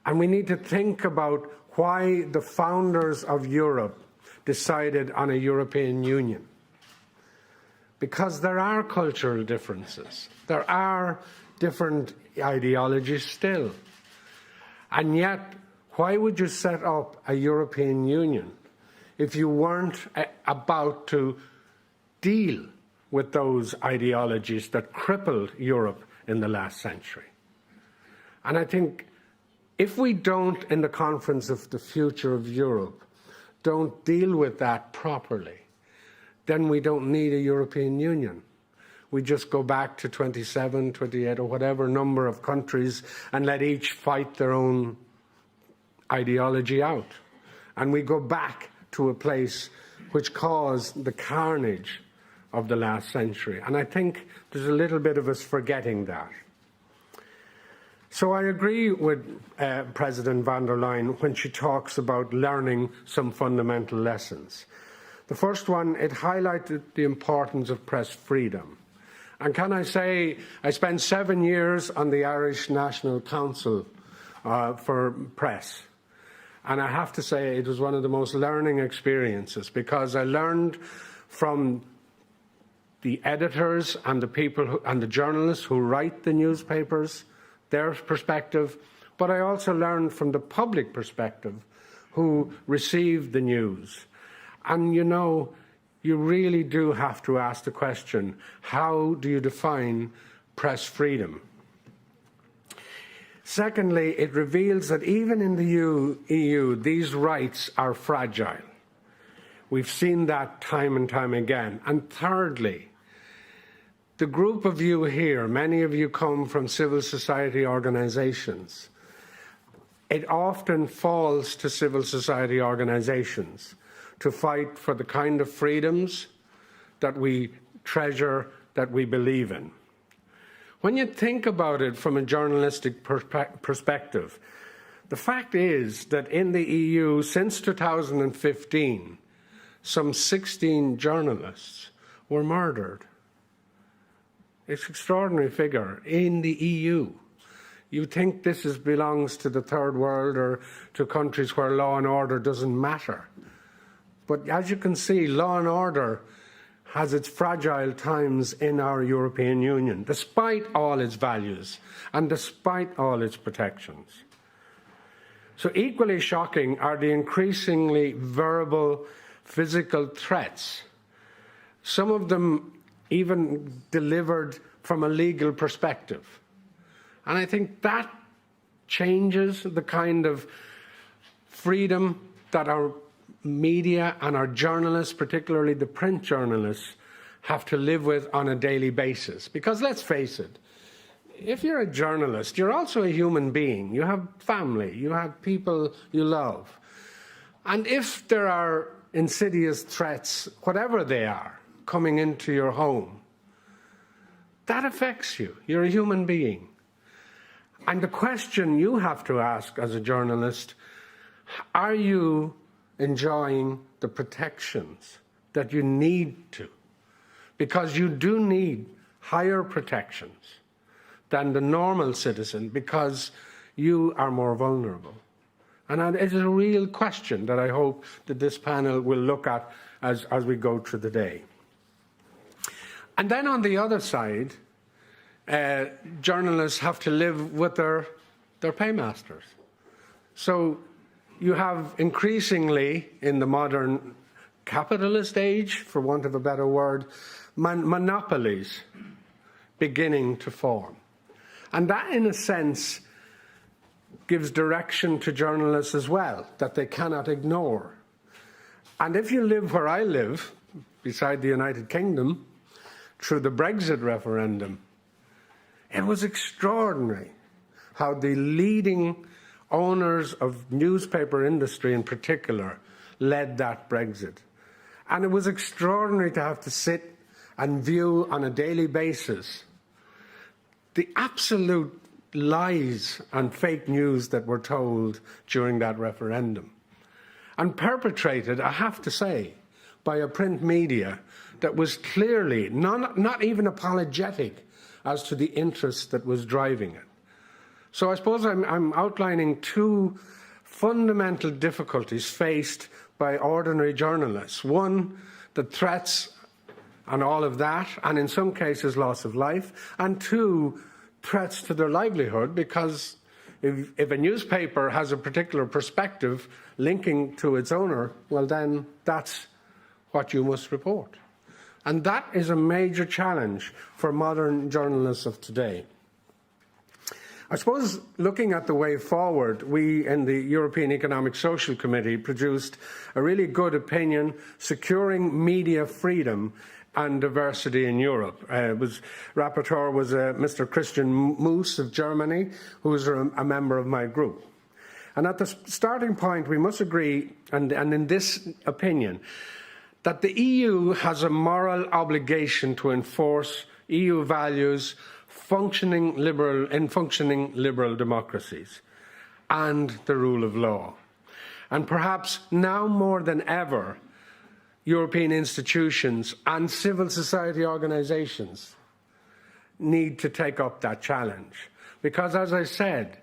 And we need to think about why the founders of Europe decided on a European Union. Because there are cultural differences. There are different ideologies still. And yet, why would you set up a European Union if you weren't about to deal with those ideologies that crippled Europe in the last century? And I think if we don't, in the Conference of the Future of Europe, don't deal with that properly, then we don't need a European Union. We just go back to 27, 28, or whatever number of countries and let each fight their own ideology out. And we go back to a place which caused the carnage of the last century. And I think there's a little bit of us forgetting that. So I agree with President von der Leyen when she talks about learning some fundamental lessons. The first one, it highlighted the importance of press freedom. And can I say, I spent 7 years on the Irish National Council for Press. And I have to say it was one of the most learning experiences, because I learned from the editors and the people and the journalists who write the newspapers, their perspective, but I also learned from the public perspective who received the news. And you know, you really do have to ask the question, how do you define press freedom? Secondly, it reveals that even in the EU, these rights are fragile. We've seen that time and time again. And thirdly, the group of you here, many of you come from civil society organizations. It often falls to civil society organizations to fight for the kind of freedoms that we treasure, that we believe in. When you think about it from a journalistic perspective, the fact is that in the EU, since 2015, some 16 journalists were murdered. It's an extraordinary figure in the EU. You think this belongs to the third world or to countries where law and order doesn't matter. But as you can see, law and order has its fragile times in our European Union, despite all its values and despite all its protections. So equally shocking are the increasingly verbal, physical threats, some of them even delivered from a legal perspective. And I think that changes the kind of freedom that our media and our journalists, particularly the print journalists, have to live with on a daily basis. Because let's face it, if you're a journalist, you're also a human being. You have family, you have people you love. And if there are insidious threats, whatever they are, coming into your home, that affects you. You're a human being. And the question you have to ask as a journalist, are you enjoying the protections that you need to? Because you do need higher protections than the normal citizen, because you are more vulnerable. And it is a real question that I hope that this panel will look at as we go through the day. And then on the other side, journalists have to live with their paymasters. So you have increasingly, in the modern capitalist age, for want of a better word, monopolies beginning to form. And that, in a sense, gives direction to journalists as well, that they cannot ignore. And if you live where I live, beside the United Kingdom, through the Brexit referendum, it was extraordinary how the leading owners of newspaper industry in particular led that Brexit. And it was extraordinary to have to sit and view on a daily basis the absolute lies and fake news that were told during that referendum. And perpetrated, I have to say, by a print media that was clearly not even apologetic as to the interest that was driving it. So I suppose I'm outlining two fundamental difficulties faced by ordinary journalists. One, the threats and all of that, and in some cases loss of life. And two, threats to their livelihood, because if a newspaper has a particular perspective linking to its owner, well then that's what you must report. And that is a major challenge for modern journalists of today. I suppose looking at the way forward, we in the European Economic Social Committee produced a really good opinion, Securing Media Freedom and Diversity in Europe. Rapporteur was Mr. Christian Moos of Germany, who is a member of my group. And at the starting point, we must agree, and in this opinion, that the EU has a moral obligation to enforce EU values functioning liberal democracies and the rule of law. And perhaps now more than ever, European institutions and civil society organisations need to take up that challenge. Because, as I said,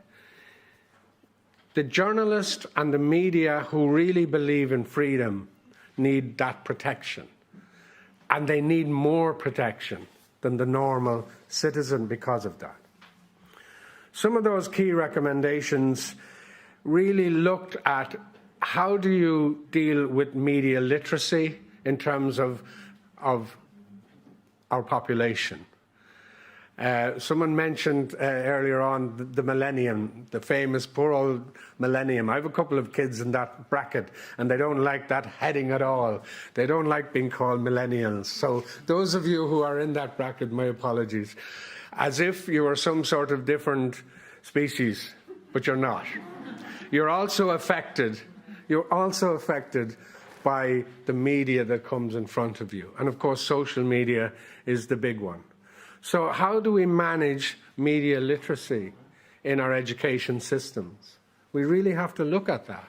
the journalists and the media who really believe in freedom need that protection. And they need more protection than the normal citizen because of that. Some of those key recommendations really looked at how do you deal with media literacy in terms of our population. Someone mentioned earlier on the millennium, the famous poor old millennium. I have a couple of kids in that bracket, and they don't like that heading at all. They don't like being called millennials. So those of you who are in that bracket, my apologies. As if you were some sort of different species, but you're not. You're also affected by the media that comes in front of you. And of course, social media is the big one. So how do we manage media literacy in our education systems? We really have to look at that.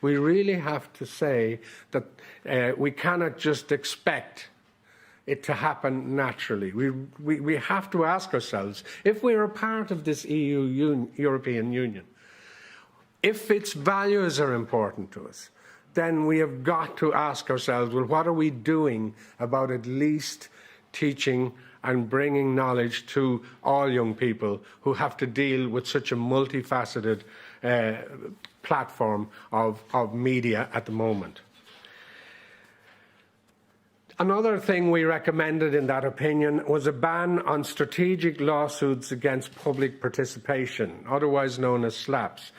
We really have to say that we cannot just expect it to happen naturally. We have to ask ourselves, if we are a part of this European Union, if its values are important to us, then we have got to ask ourselves, well, what are we doing about at least teaching and bringing knowledge to all young people who have to deal with such a multifaceted platform of media at the moment. Another thing we recommended in that opinion was a ban on strategic lawsuits against public participation, otherwise known as SLAPs.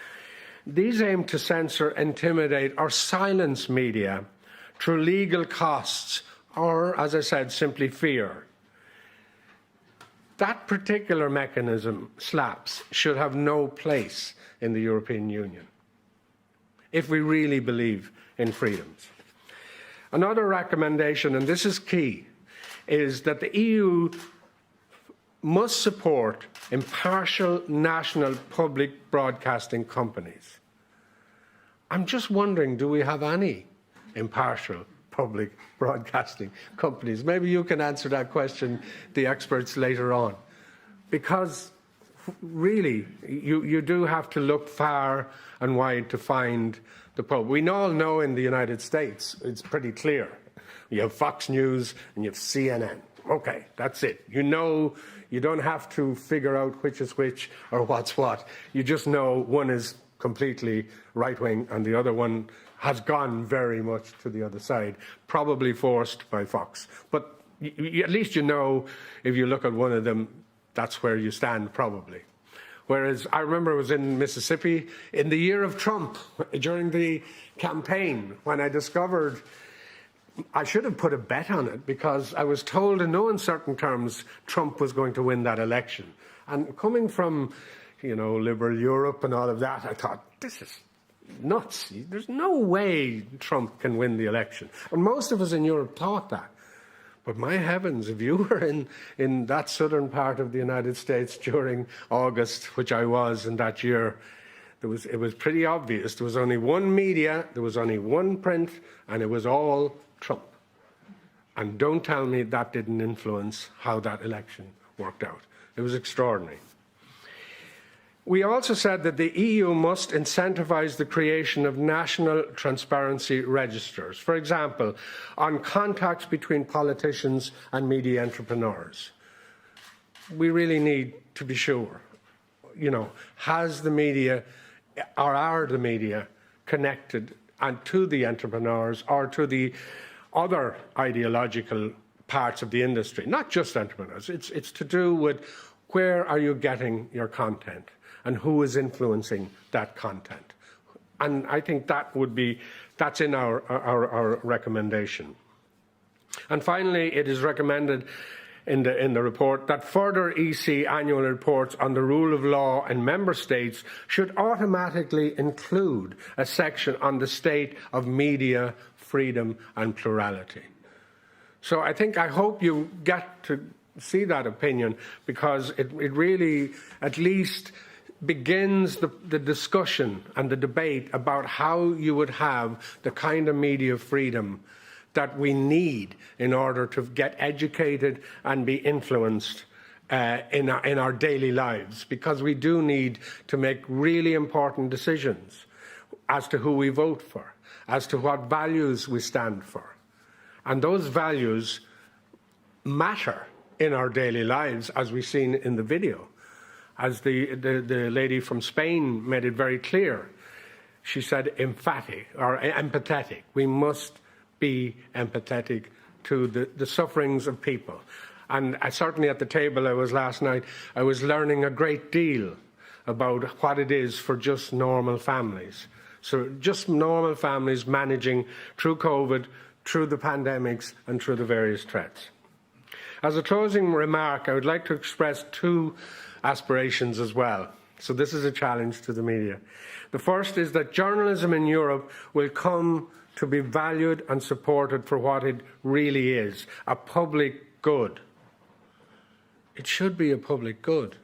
These aim to censor, intimidate or silence media through legal costs or, as I said, simply fear. That particular mechanism, SLAPs, should have no place in the European Union if we really believe in freedoms. Another recommendation, and this is key, is that the EU must support impartial national public broadcasting companies. I'm just wondering, do we have any impartial public broadcasting companies? Maybe you can answer that question, the experts, later on. Because really, you do have to look far and wide to find the pub. We all know in the United States, it's pretty clear. You have Fox News and you have CNN. Okay, that's it. You know, you don't have to figure out which is which or what's what. You just know one is completely right-wing and the other one has gone very much to the other side, probably forced by Fox. But at least you know, if you look at one of them, that's where you stand probably. Whereas I remember I was in Mississippi in the year of Trump, during the campaign, when I discovered I should have put a bet on it, because I was told in no uncertain terms Trump was going to win that election. And coming from, you know, liberal Europe and all of that, I thought, this is nuts. There's no way Trump can win the election. And most of us in Europe thought that. But my heavens, if you were in that southern part of the United States during August, which I was in that year, it was pretty obvious. There was only one media, there was only one print, and it was all Trump. And don't tell me that didn't influence how that election worked out. It was extraordinary. We also said that the EU must incentivise the creation of national transparency registers, for example, on contacts between politicians and media entrepreneurs. We really need to be sure, has the media or are the media connected and to the entrepreneurs or to the other ideological parts of the industry, not just entrepreneurs. It's to do with where are you getting your content and who is influencing that content. And I think that's in our recommendation. And finally, it is recommended in the report that further EC annual reports on the rule of law in member states should automatically include a section on the state of media freedom and plurality. So I hope you get to see that opinion, because it really at least begins the discussion and the debate about how you would have the kind of media freedom that we need in order to get educated and be influenced in our daily lives, because we do need to make really important decisions as to who we vote for, as to what values we stand for. And those values matter in our daily lives, as we've seen in the video. As the lady from Spain made it very clear, she said emphatic or empathetic. We must be empathetic to the sufferings of people. And certainly at the table I was last night, I was learning a great deal about what it is for just normal families. So just normal families managing through COVID, through the pandemics and through the various threats. As a closing remark, I would like to express two aspirations as well. So this is a challenge to the media. The first is that journalism in Europe will come to be valued and supported for what it really is, a public good. It should be a public good.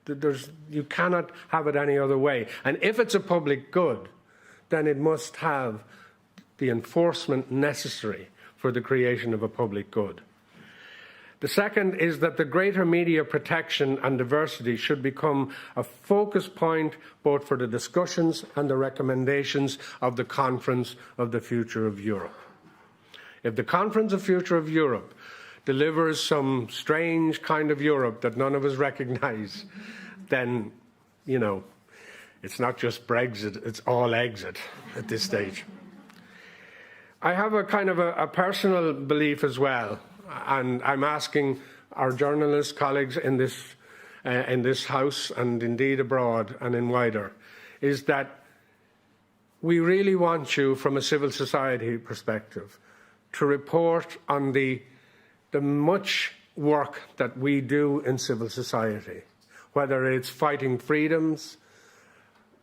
You cannot have it any other way. And if it's a public good, then it must have the enforcement necessary for the creation of a public good. The second is that the greater media protection and diversity should become a focus point both for the discussions and the recommendations of the Conference of the Future of Europe. If the Conference of the Future of Europe delivers some strange kind of Europe that none of us recognise, then, it's not just Brexit, it's all exit at this stage. I have a kind of a personal belief as well, and I'm asking our journalist colleagues in this House and indeed abroad and in wider, is that we really want you, from a civil society perspective, to report on the much work that we do in civil society, whether it's fighting freedoms,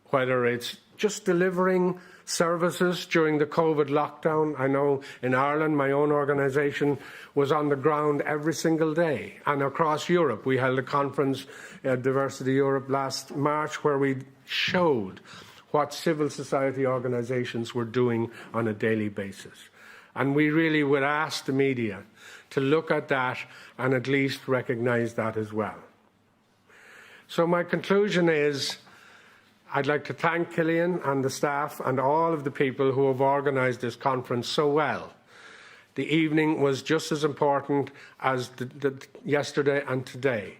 whether it's just delivering services during the COVID lockdown. I know in Ireland, my own organisation was on the ground every single day. And across Europe, we held a conference at Diversity Europe last March where we showed what civil society organisations were doing on a daily basis. And we really would ask the media to look at that and at least recognise that as well. So my conclusion is, I'd like to thank Killian and the staff and all of the people who have organised this conference so well. The evening was just as important as yesterday and today.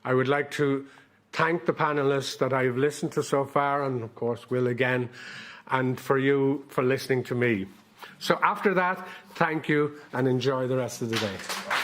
I would like to thank the panellists that I've listened to so far, and of course will again, and for you for listening to me. So after that, thank you and enjoy the rest of the day.